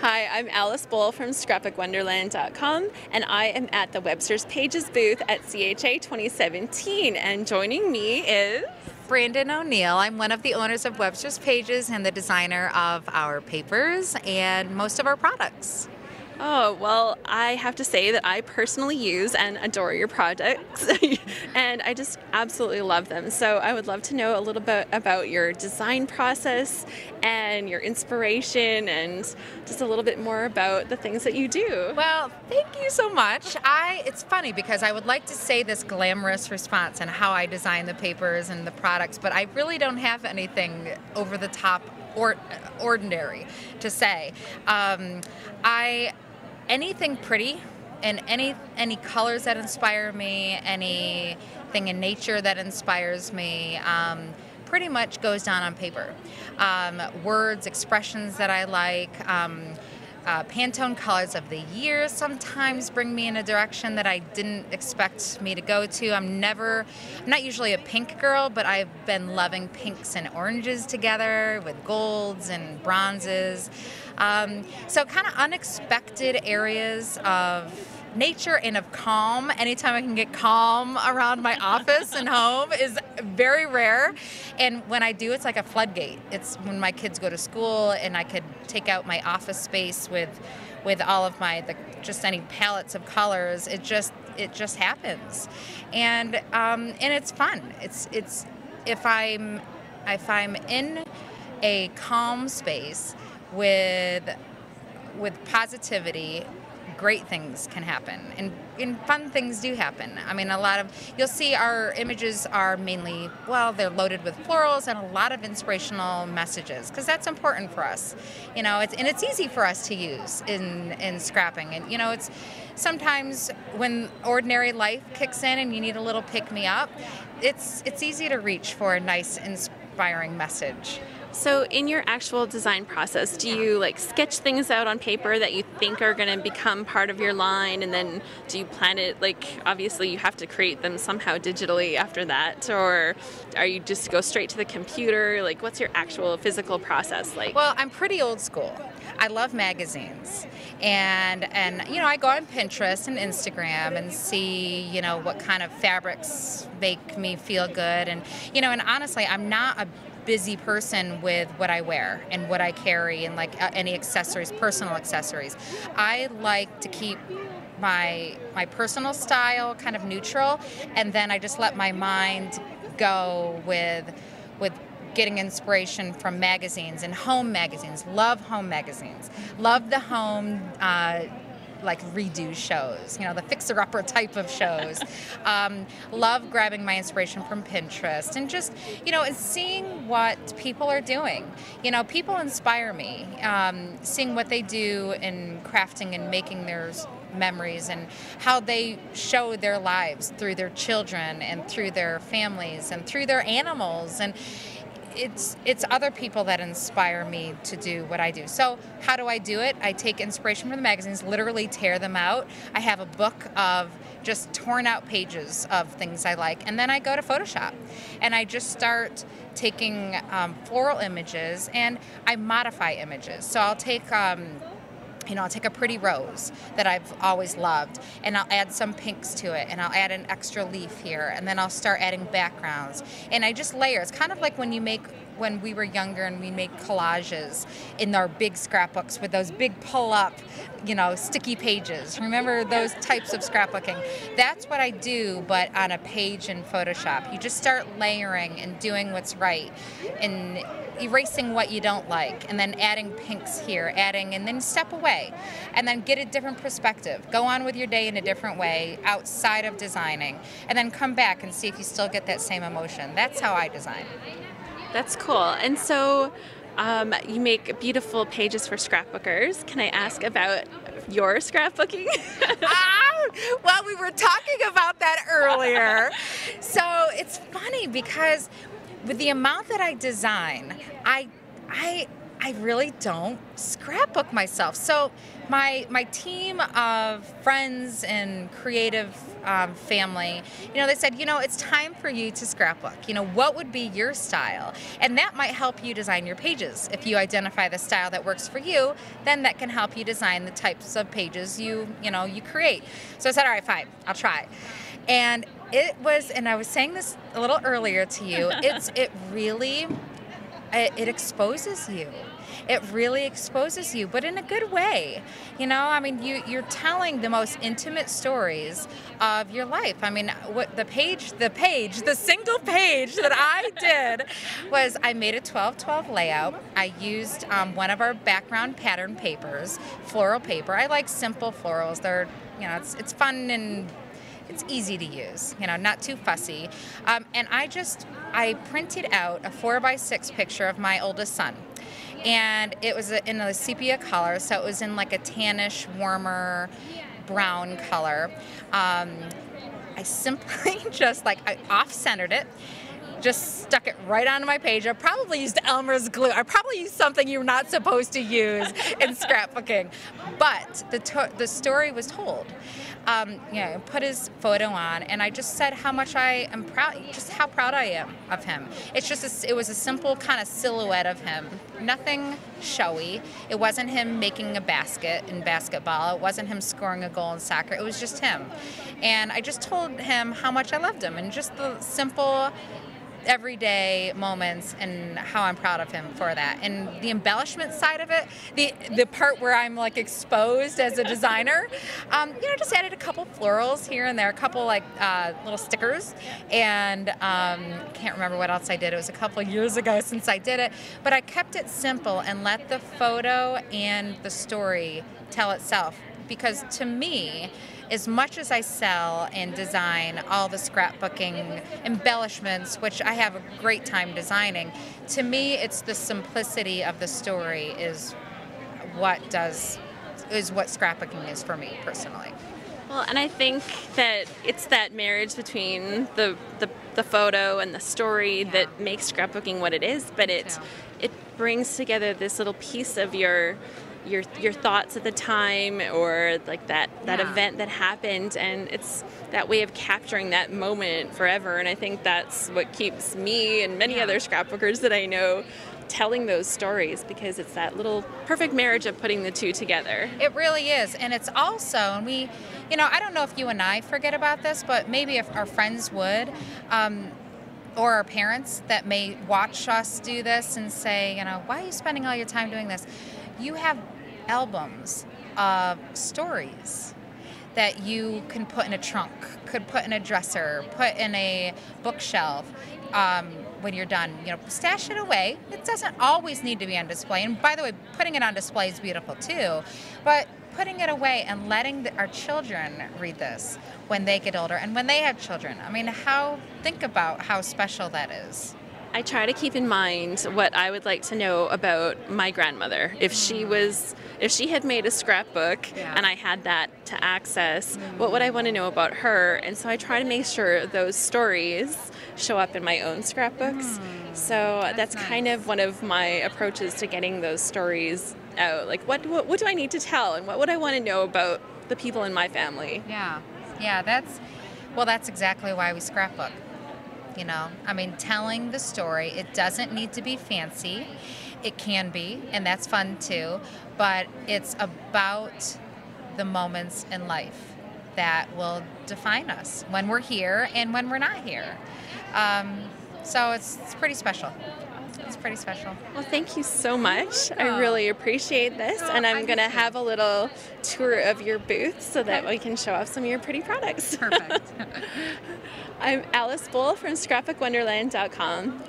Hi, I'm Alice Bull from scrapbookwonderland.com, and I am at the Websters Pages booth at CHA 2017, and joining me is Brandin O'Neill. I'm one of the owners of Webster's Pages and the designer of our papers and most of our products. Oh, well, I have to say that I personally use and adore your products, and I just absolutely love them. So I would love to know a little bit about your design process and your inspiration and just a little bit more about the things that you do. Well, thank you so much. It's funny because I would like to say this glamorous response on how I design the papers and the products, but I really don't have anything over the top or ordinary to say. Anything pretty and any colors that inspire me, anything in nature that inspires me, pretty much goes down on paper. Words, expressions that I like, Pantone colors of the year sometimes bring me in a direction that I didn't expect me to go to. I'm not usually a pink girl, but I've been loving pinks and oranges together with golds and bronzes. So kind of unexpected areas of nature and of calm. Anytime I can get calm around my office and home is very rare. And when I do, it's like a floodgate. It's when my kids go to school and I could take out my office space with all of just any palettes of colors. It just happens. And it's fun. It's if I'm in a calm space with positivity, great things can happen, and fun things do happen. I mean, you'll see our images are mainly, they're loaded with florals and a lot of inspirational messages, because that's important for us. It's easy for us to use in scrapping. And it's sometimes when ordinary life kicks in and you need a little pick-me-up, it's easy to reach for a nice, inspiring message. So in your actual design process, do you sketch things out on paper that you think are going to become part of your line, and then do you plan it, obviously you have to create them somehow digitally after that, or are you just go straight to the computer? What's your actual physical process like? Well, I'm pretty old school. I love magazines, and I go on Pinterest and Instagram and see what kind of fabrics make me feel good, and honestly, I'm not a busy person with what I wear and what I carry and any accessories, personal accessories. I like to keep my personal style kind of neutral, and then I just let my mind go with getting inspiration from magazines and home magazines. Love home magazines. Love the home redo shows, the fixer-upper type of shows. Love grabbing my inspiration from Pinterest and just, and seeing what people are doing. People inspire me, seeing what they do in crafting and making their memories and how they show their lives through their children and through their families and through their animals. And it's other people that inspire me to do what I do. So how do I do it? I take inspiration from the magazines, literally tear them out. I have a book of just torn out pages of things I like, and then I go to Photoshop and I just start taking floral images and I modify images. So I'll take I'll take a pretty rose that I've always loved, and I'll add some pinks to it, and I'll add an extra leaf here, and then I'll start adding backgrounds. And I just layer. It's kind of like when we were younger and we make collages in our big scrapbooks with those big pull-up, sticky pages. Remember those types of scrapbooking? That's what I do, but on a page in Photoshop. You just start layering and doing what's right, and erasing what you don't like, and then adding pinks here, and then step away, and then get a different perspective. Go on with your day in a different way outside of designing, and then come back and see if you still get that same emotion. That's how I design. That's cool. And so you make beautiful pages for scrapbookers. Can I ask about your scrapbooking? Well, we were talking about that earlier. So it's funny because with the amount that I design, I I really don't scrapbook myself. So my team of friends and creative family, they said, it's time for you to scrapbook. What would be your style? And that might help you design your pages. If you identify the style that works for you, then that can help you design the types of pages you create. So I said, all right, fine, I'll try. And it was, and I was saying this a little earlier to you, it exposes you. It really exposes you, but in a good way. You're telling the most intimate stories of your life. What the single page that I did was I made a 12-12 layout. I used one of our background pattern papers, floral paper. I like simple florals. They're, it's fun and it's easy to use, not too fussy. And I printed out a 4x6 picture of my oldest son. And it was in a sepia color, so it was in like a tannish, warmer brown color. I simply I off-centered it, just stuck it right onto my page. I probably used Elmer's glue. I probably used something you're not supposed to use in scrapbooking. But the story was told. Put his photo on, and I just said how much I am proud, just how proud I am of him. It was a simple kind of silhouette of him, nothing showy. It wasn't him making a basket in basketball. It wasn't him scoring a goal in soccer. It was just him. And I just told him how much I loved him, and just the simple everyday moments and how I'm proud of him for that. And the embellishment side of it, the part where I'm like exposed as a designer, just added a couple florals here and there, a couple little stickers, and can't remember what else I did. It was a couple years ago since I did it, but I kept it simple and let the photo and the story tell itself. Because to me, as much as I sell and design all the scrapbooking embellishments, which I have a great time designing, to me it's the simplicity of the story is what scrapbooking is for me personally. Well, and I think that it's that marriage between the photo and the story that makes scrapbooking what it is, but it brings together this little piece of your thoughts at the time, or like that event that happened, and it's that way of capturing that moment forever. And I think that's what keeps me and many other scrapbookers that I know telling those stories, because it's that little perfect marriage of putting the two together. It really is. And it's also, and we, I don't know if you and I forget about this, but maybe if our friends would, or our parents that may watch us do this and say, why are you spending all your time doing this? You have albums of stories that you can put in a trunk, could put in a dresser, put in a bookshelf. When you're done, stash it away. It doesn't always need to be on display. And by the way, putting it on display is beautiful too. But putting it away and letting our children read this when they get older and when they have children. Think about how special that is. I try to keep in mind what I would like to know about my grandmother. If she had made a scrapbook and I had that to access, what would I want to know about her? And so I try to make sure those stories show up in my own scrapbooks. So that's nice. Kind of one of my approaches to getting those stories out. Like, what do I need to tell, and what would I want to know about the people in my family? That's exactly why we scrapbook. Telling the story, it doesn't need to be fancy. It can be, and that's fun too, but it's about the moments in life that will define us when we're here and when we're not here. So it's pretty special. It's pretty special. Well, thank you so much. I really appreciate this, and I'm going to have a little tour of your booth so that we can show off some of your pretty products. Perfect. I'm Alice Bull from scrapbookwonderland.com.